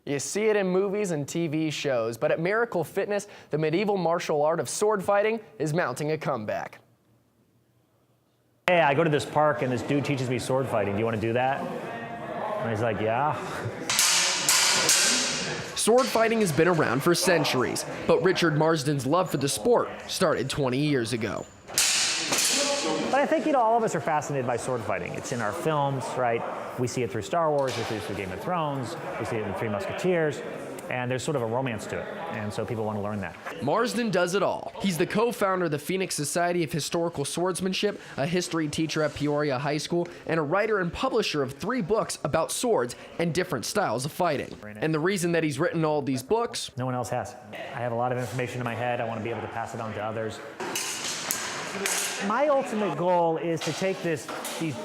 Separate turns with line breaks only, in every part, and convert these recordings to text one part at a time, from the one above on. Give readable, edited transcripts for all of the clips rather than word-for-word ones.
You see it in movies and TV shows, but at Miracle Fitness, the medieval martial art of sword fighting is mounting a comeback.
Hey, I go to this park and this dude teaches me sword fighting. Do you want to do that? And he's like, yeah.
Sword fighting has been around for centuries, but Richard Marsden's love for the sport started 20 years ago.
But I think, all of us are fascinated by sword fighting. It's in our films, right? We see it through Star Wars, we see it through Game of Thrones, we see it in Three Musketeers, and there's sort of a romance to it, and so people want to learn that.
Marsden does it all. He's the co-founder of the Phoenix Society of Historical Swordsmanship, a history teacher at Peoria High School, and a writer and publisher of 3 books about swords and different styles of fighting. And the reason that he's written all these books...
No one else has. I have a lot of information in my head. I want to be able to pass it on to others. My ultimate goal is to take these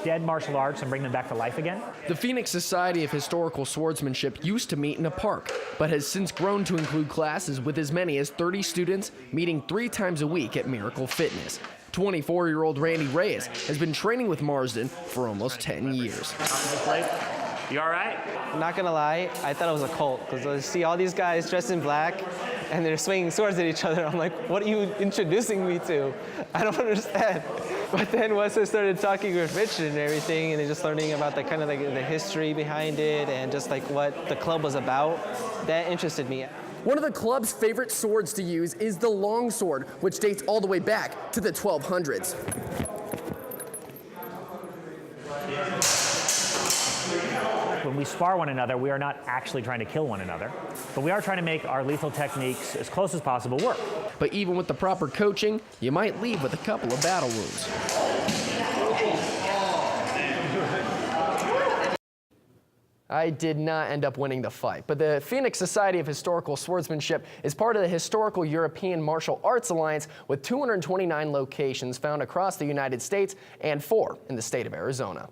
dead martial arts and bring them back to life again.
The Phoenix Society of Historical Swordsmanship used to meet in a park, but has since grown to include classes with as many as 30 students meeting 3 times a week at Miracle Fitness. 24-year-old Randy Reyes has been training with Marsden for almost 10 years.
You all right?
I'm not gonna lie, I thought it was a cult, because I see all these guys dressed in black and they're swinging swords at each other. I'm like, what are you introducing me to? I don't understand. But then once I started talking with Richard and everything, and just learning about the the history behind it and just what the club was about, that interested me.
One of the club's favorite swords to use is the longsword, which dates all the way back to the 1200s.
When we spar one another, we are not actually trying to kill one another, but we are trying to make our lethal techniques as close as possible work.
But even with the proper coaching, you might leave with a couple of battle wounds. I did not end up winning the fight, but the Phoenix Society of Historical Swordsmanship is part of the Historical European Martial Arts Alliance with 229 locations found across the United States and 4 in the state of Arizona.